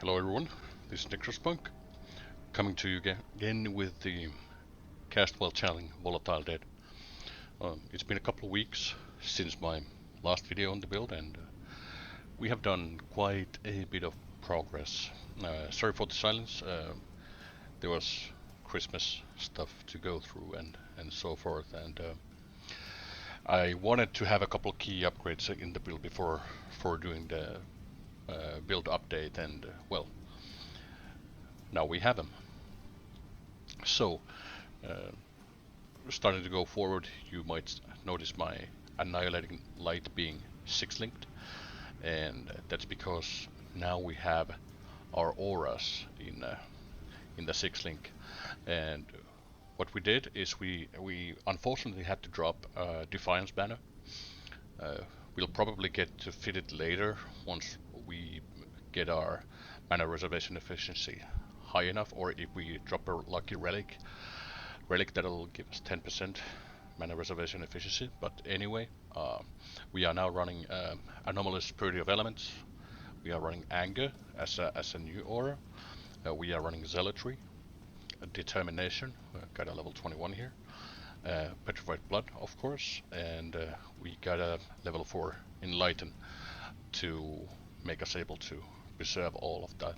Hello everyone, this is Necrospunk, coming to you again with the cast while channeling Volatiled. It's been a couple of weeks since my last video on the build, and we have done quite a bit of progress. Sorry for the silence, there was Christmas stuff to go through and so forth, and I wanted to have a couple of key upgrades in the build before doing the build update, and well, now we have them. So, starting to go forward, you might notice my annihilating light being 6-linked, and that's because now we have our auras in the 6-link. And what we did is we unfortunately had to drop Defiance banner. We'll probably get to fit it later once we get our mana reservation efficiency high enough, or if we drop a lucky relic that'll give us 10% mana reservation efficiency. But anyway, we are now running Anomalous Purity of Elements. We are running Anger as a new aura. We are running Zealotry, Determination, got a level 21 here. Petrified Blood, of course, and we got a level 4 Enlighten to make us able to preserve all of that.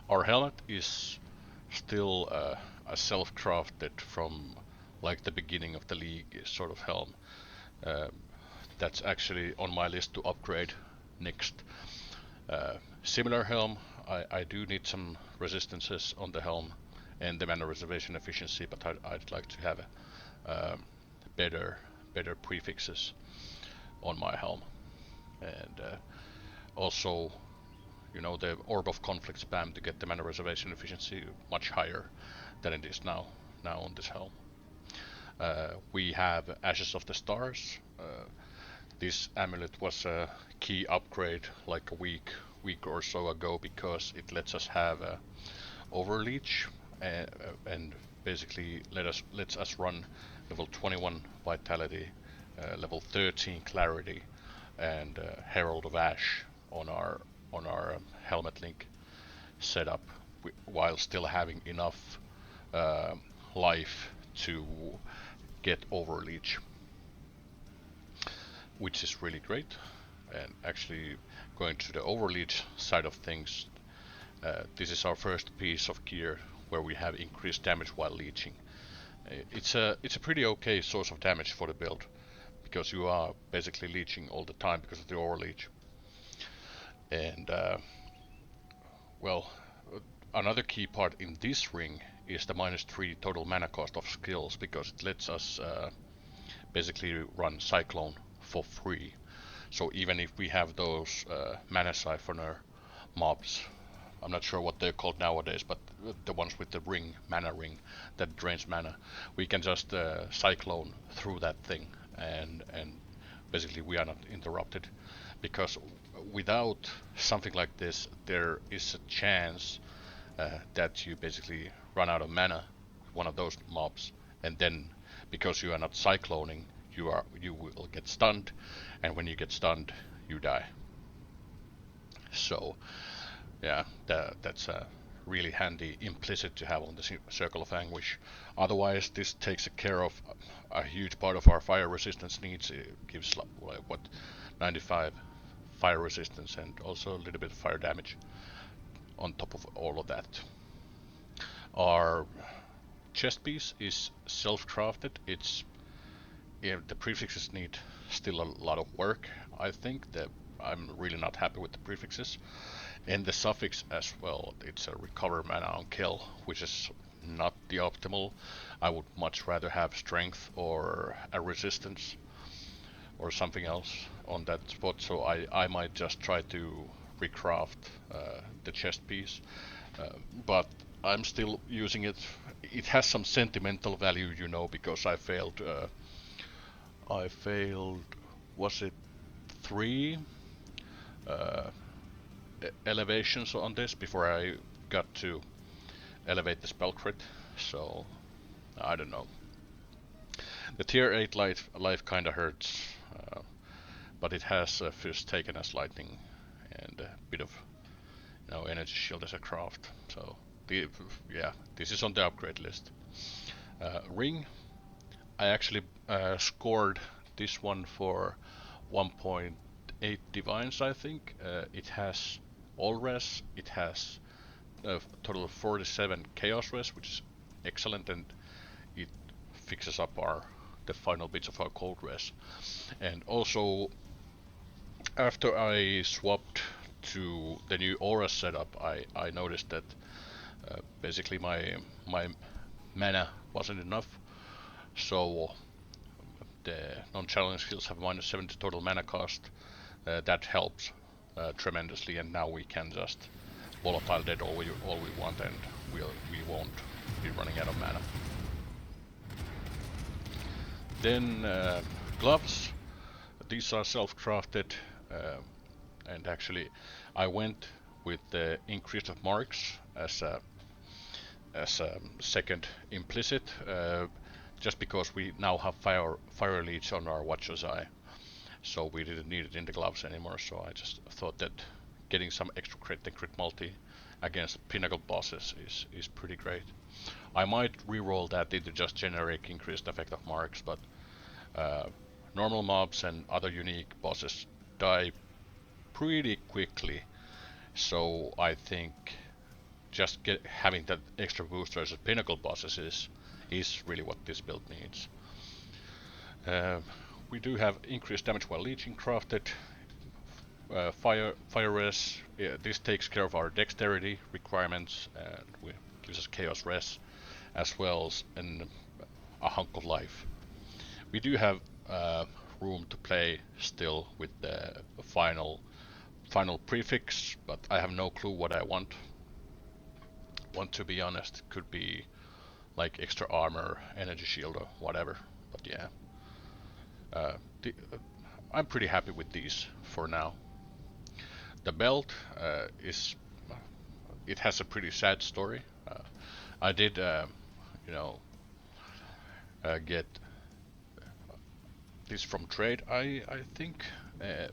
Our helmet is still a self-crafted from like the beginning of the league sort of helm. That's actually on my list to upgrade next. Similar helm, I do need some resistances on the helm and the mana reservation efficiency, but I'd like to have better prefixes on my helm, and also, you know, the Orb of Conflict spam to get the mana reservation efficiency much higher than it is now on this helm. We have Ashes of the Stars. This amulet was a key upgrade like a week or so ago, because it lets us have overleech and basically lets us run level 21 vitality, level 13 clarity, and Herald of Ash on our helmet link setup, while still having enough life to get overleech, which is really great. And actually, going to the overleech side of things, this is our first piece of gear where we have increased damage while leeching. It's a pretty okay source of damage for the build, because you are basically leeching all the time because of the overleech. And well, another key part in this ring is the -3 total mana cost of skills, because it lets us basically run Cyclone for free. So even if we have those mana siphoner mobs, I'm not sure what they're called nowadays, but the ones with the ring, mana ring, that drains mana, we can just cyclone through that thing, and basically we are not interrupted. Because without something like this, there is a chance that you basically run out of mana, one of those mobs, and then because you are not cycloning, you will get stunned, and when you get stunned, you die. So yeah, that's a really handy implicit to have on the Circle of Anguish. Otherwise, this takes care of a huge part of our fire resistance needs. It gives like what, 95 fire resistance, and also a little bit of fire damage on top of all of that. Our chest piece is self-crafted. The prefixes need still a lot of work. I think that I'm really not happy with the prefixes, and the suffix as well. It's a recover mana on kill, which is not the optimal. I would much rather have strength or a resistance or something else on that spot. So I might just try to recraft the chest piece, but I'm still using it. It has some sentimental value, you know, because I failed. Was it 3 elevations on this before I got to elevate the spell crit? So I don't know. The tier 8 life kinda hurts, but it has first taken as lightning and a bit of energy shield as a craft. So yeah, this is on the upgrade list. Ring, I actually scored this one for 1.8 divines, I think. It has all res, it has a total of 47 chaos res, which is excellent, and it fixes up the final bits of our cold res. And also, after I swapped to the new aura setup, I noticed that basically my mana wasn't enough, so the non-challenge skills have minus 70 total mana cost. That helps tremendously, and now we can just volatile dead all we want, and we won't be running out of mana. Then gloves. These are self-crafted, and actually I went with the increase of marks as a second implicit, just because we now have fire leech on our Watcher's Eye, so we didn't need it in the gloves anymore. So I just thought that getting some extra crit and crit multi against pinnacle bosses is pretty great. I might re-roll that into just generic increased effect of marks, but normal mobs and other unique bosses die pretty quickly, so I think just having that extra boost versus pinnacle bosses is really what this build needs. We do have increased damage while leeching crafted. Fire res, this takes care of our dexterity requirements and gives us chaos res as well as a hunk of life. We do have room to play still with the final prefix, but I have no clue what I want. To be honest, could be like extra armor, energy shield, or whatever. But yeah, I'm pretty happy with these for now. The belt it has a pretty sad story. I did, get this from trade, I think,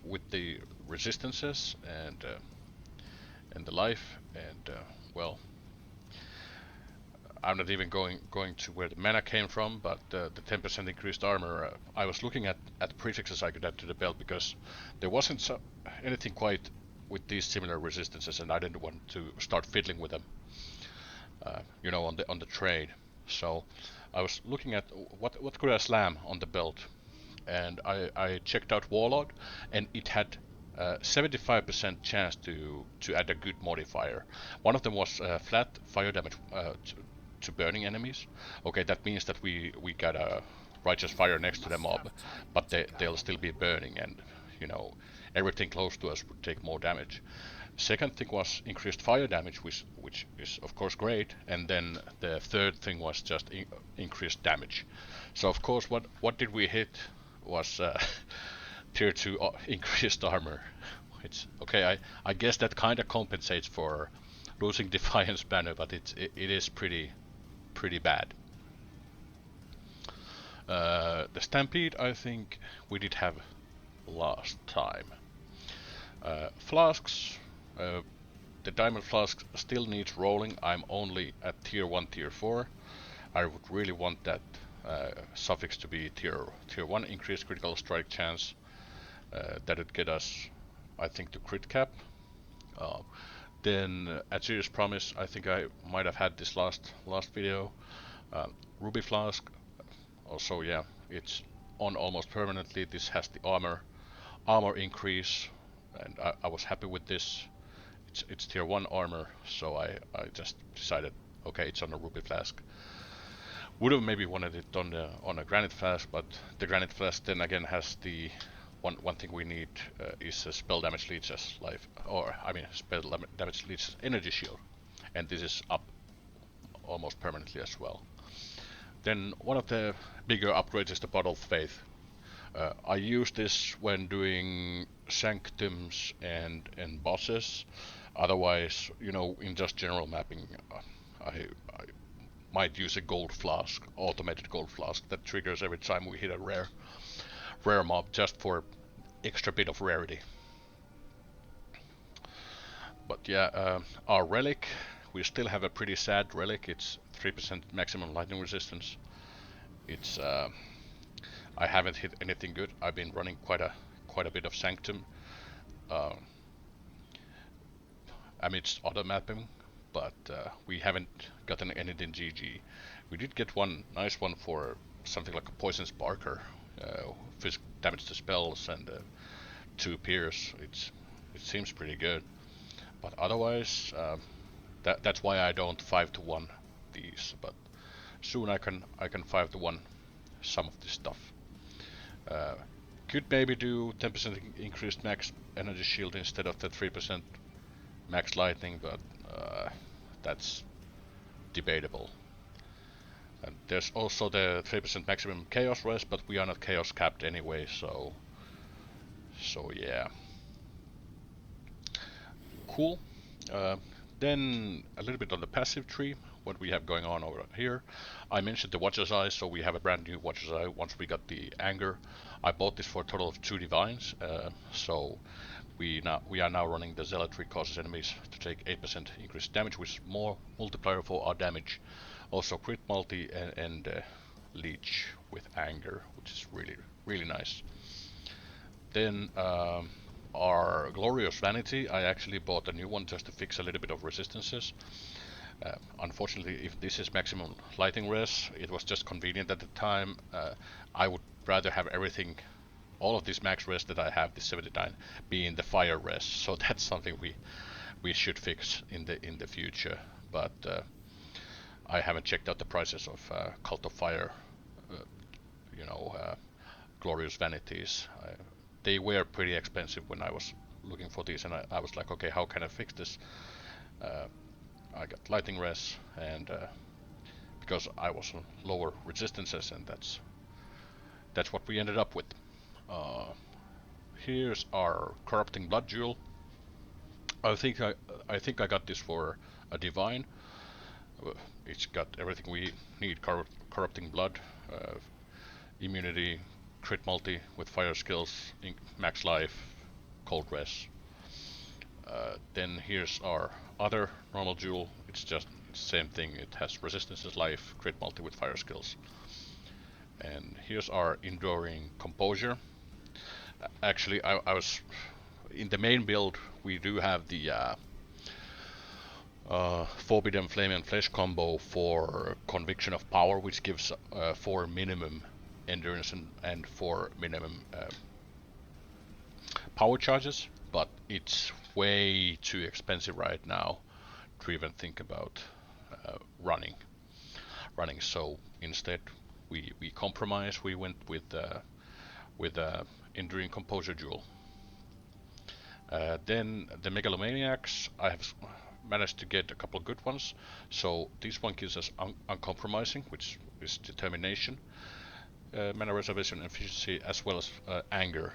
with the resistances and the life, and well, I'm not even going to where the mana came from, but the 10% increased armor. I was looking at prefixes I could add to the belt because there wasn't anything quite with these similar resistances, and I didn't want to start fiddling with them, on the trade. So I was looking at what could I slam on the belt, and I checked out Warlord, and it had 75% chance to add a good modifier. One of them was flat fire damage to burning enemies. Okay, that means that we got a righteous fire next to the mob, but they'll still be burning, and everything close to us would take more damage. Second thing was increased fire damage, which is of course great, and then the third thing was just increased damage. So of course, what did we hit was tier 2 increased armor. It's okay. I guess that kind of compensates for losing Defiance banner, but it is pretty bad. The Stampede, I think we did have last time. Flasks, the Diamond Flask still needs rolling. I'm only at tier 1, tier 4. I would really want that suffix to be tier 1 increased critical strike chance. That would get us, I think, to crit cap. Then at Serious Promise, I think I might have had this last video. Ruby Flask, also yeah, it's on almost permanently. This has the armor increase, and I was happy with this. It's tier 1 armor, so I just decided, okay, it's on a Ruby Flask. Would have maybe wanted it on a Granite Flask, but the Granite Flask then again has the one thing we need is a spell damage leeches life, or I mean spell damage leeches energy shield, and this is up almost permanently as well. Then one of the bigger upgrades is the Bottle of Faith. I use this when doing Sanctums and bosses. Otherwise, in just general mapping, I might use a gold flask, automated gold flask that triggers every time we hit a rare mob, just for extra bit of rarity. But yeah, our relic, we still have a pretty sad relic. It's 3% maximum lightning resistance. It's I haven't hit anything good. I've been running quite a bit of Sanctum uh, amidst other mapping, but we haven't gotten anything GG. We did get one nice one for something like a Poison Sparker, damage to spells and 2 pierce. It seems pretty good, but otherwise that's why I don't 5-1 these. But soon I can 5-1 some of this stuff. Could maybe do 10% increased max energy shield instead of the 3% max lightning, but that's debatable. And there's also the 3% maximum chaos res, but we are not chaos capped anyway, so yeah. Cool. Then a little bit on the passive tree, what we have going on over here. I mentioned the Watcher's Eye, so we have a brand new Watcher's Eye once we got the Anger. I bought this for a total of 2 divines, so we are now running the Zealotry causes enemies to take 8% increased damage, with more multiplier for our damage. Also crit multi and leech with Anger, which is really nice. Then our Glorious Vanity, I actually bought a new one just to fix a little bit of resistances. Unfortunately, if this is maximum lightning res, it was just convenient at the time. I would rather have everything, all of this max res that I have, this 79, be in the fire res. So that's something we should fix in the future. But I haven't checked out the prices of Cult of Fire, Glorious Vanities. They were pretty expensive when I was looking for these, and I was like, okay, how can I fix this? I got lightning res, and because I was on lower resistances, and that's what we ended up with. Here's our corrupting blood jewel. I think I got this for a divine. It's got everything we need: corrupting blood, immunity, crit multi with fire skills, max life, cold res. Then here's our other normal jewel. It's just the same thing. It has resistances, life, crit multi with fire skills. And here's our enduring composure. Actually, I was in the main build. We do have the Forbidden Flame and Flesh combo for Conviction of Power, which gives 4 minimum endurance and 4 minimum power charges, but it's way too expensive right now to even think about running. So instead we compromise. We went with Enduring Composure Jewel. Then the Megalomaniacs, I have managed to get a couple of good ones. So this one gives us Uncompromising, which is Determination, mana reservation efficiency, as well as Anger,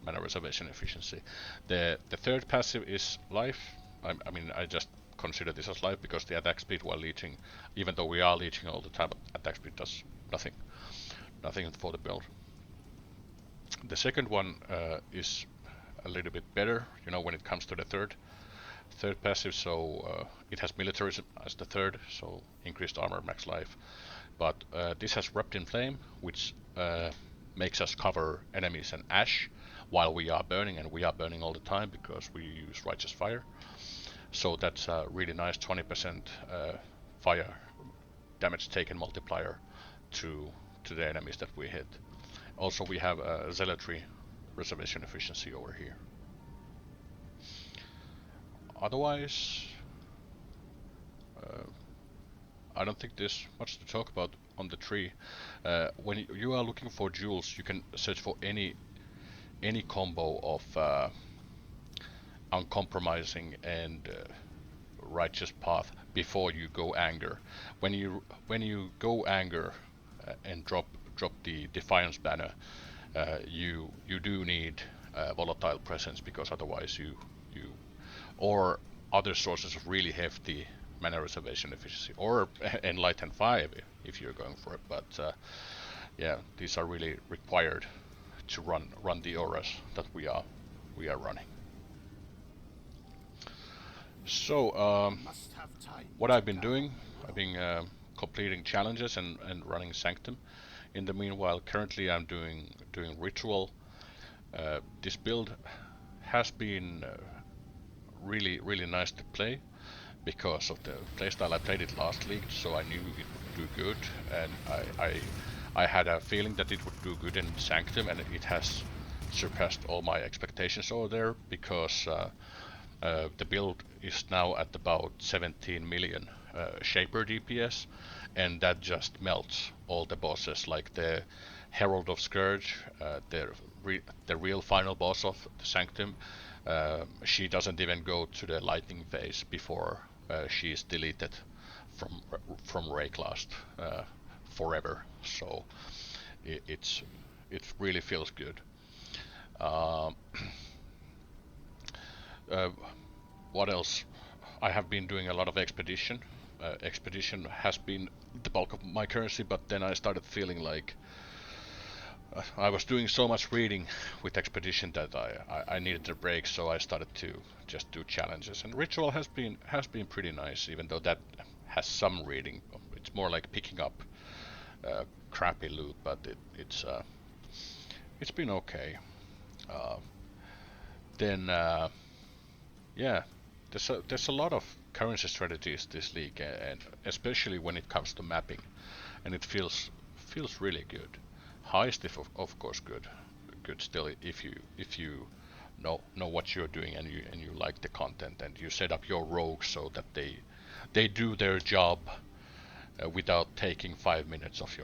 mana reservation efficiency. The third passive is Life. I mean, I just consider this as life because the attack speed while leeching, even though we are leeching all the time, attack speed does nothing for the build. The second one is a little bit better, when it comes to the third passive. So it has militarism as the third, so increased armor, max life. But this has Wrapped in Flame, which makes us cover enemies in ash while we are burning, and we are burning all the time because we use Righteous Fire. So that's a really nice 20% fire damage taken multiplier to the enemies that we hit. Also, we have a Zealotry reservation efficiency over here. Otherwise, I don't think there's much to talk about on the tree. When you are looking for jewels, you can search for any combo of Uncompromising and Righteous Path before you go Anger. When you go Anger and drop the Defiance banner, you do need Volatile Presence, because otherwise you or other sources of really hefty mana reservation efficiency, or Enlighten 5 if you're going for it. But yeah, these are really required to run the auras that we are running. So, what I've been doing, I've been completing challenges and running Sanctum. In the meanwhile, currently I'm doing Ritual. This build has been really nice to play because of the playstyle. I played it last league, so I knew it would do good, and I had a feeling that it would do good in Sanctum, and it has surpassed all my expectations over there because the build is now at about 17 million Shaper DPS, and that just melts all the bosses like the Herald of Scourge, the real final boss of the Sanctum. She doesn't even go to the lightning phase before she is deleted from Rayclast forever. So it's it really feels good. Um, uh, what else? I have been doing a lot of expedition. Expedition has been the bulk of my currency, but then I started feeling like I was doing so much reading with expedition that I needed a break, so I started to just do challenges. And ritual has been pretty nice, even though that has some reading. It's more like picking up crappy loot, but it's been okay. Uh, then yeah, there's a lot of currency strategies this league, and especially when it comes to mapping, and it feels really good. Heist is of course good still if you know what you're doing and you like the content and you set up your rogues so that they do their job without taking 5 minutes of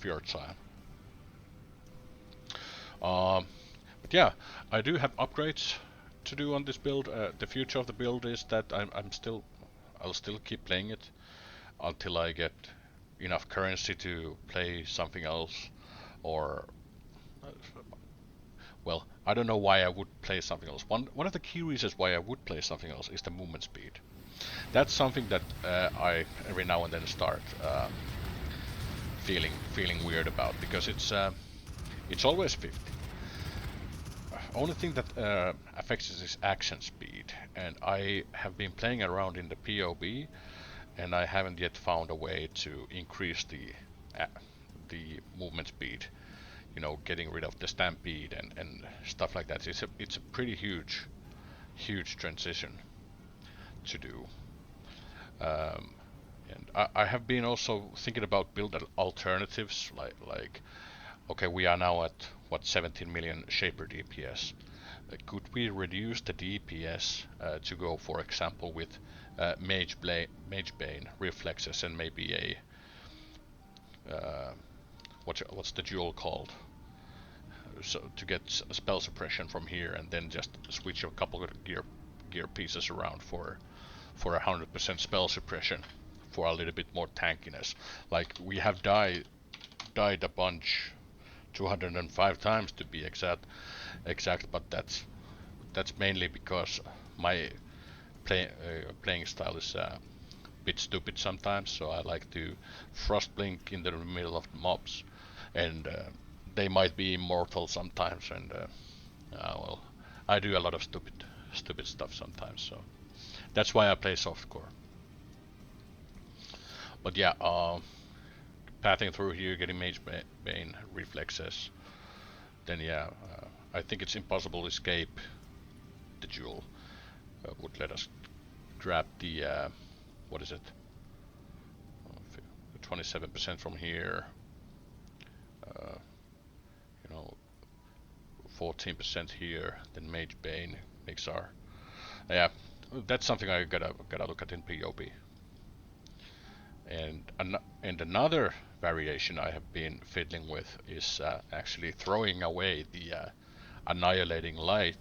your time. Um, but yeah, I do have upgrades to do on this build. The future of the build is that I'll still keep playing it until I get enough currency to play something else, or well, I don't know why I would play something else. One of the key reasons why I would play something else is the movement speed. That's something that I every now and then start feeling weird about because it's always 50. Only thing that affects is action speed, and I have been playing around in the POB, and I haven't yet found a way to increase uh, the movement speed. You know, getting rid of the stampede and stuff like that. It's a pretty huge transition to do. Um, and I have been also thinking about build alternatives like okay, we are now at what 17 million Shaper DPS. Could we reduce the DPS to go, for example, with Mage Bane reflexes and maybe uh, what's the duel called? So to get spell suppression from here and then just switch a couple of gear pieces around for 100% spell suppression for a little bit more tankiness. Like we have died a bunch, 205 times to be exact, but that's mainly because my playing style is a bit stupid sometimes, so I like to frost blink in the middle of the mobs, and they might be immortal sometimes, and well, I do a lot of stupid stuff sometimes, so that's why I play softcore. But yeah, pathing through here, getting Mage Bane reflexes, then yeah, I think it's impossible to escape the duel. Would let us grab the what is it? 27% from here. Uh, you know, 14% here. Then Mage Bane makes our yeah. That's something I gotta look at in POB. And another variation I have been fiddling with is actually throwing away the annihilating light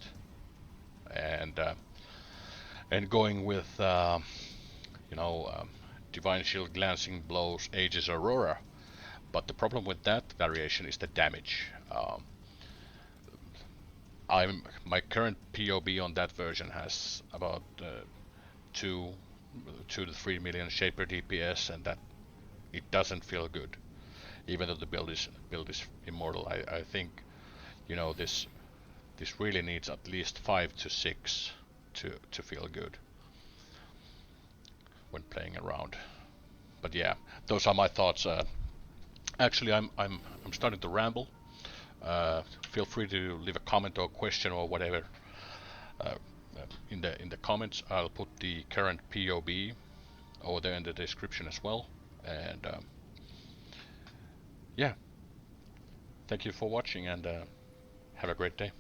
and and going with divine shield, glancing blows, Aegis Aurora. But the problem with that variation is the damage. My current POB on that version has about 2 to 3 million Shaper DPS, and that it doesn't feel good. Even though the build is immortal, I think this really needs at least 5 to 6 to feel good. when playing around. But yeah, those are my thoughts. Actually, I'm starting to ramble. Feel free to leave a comment or question or whatever in the comments. I'll put the current POB over there in the description as well. And yeah, thank you for watching, and have a great day.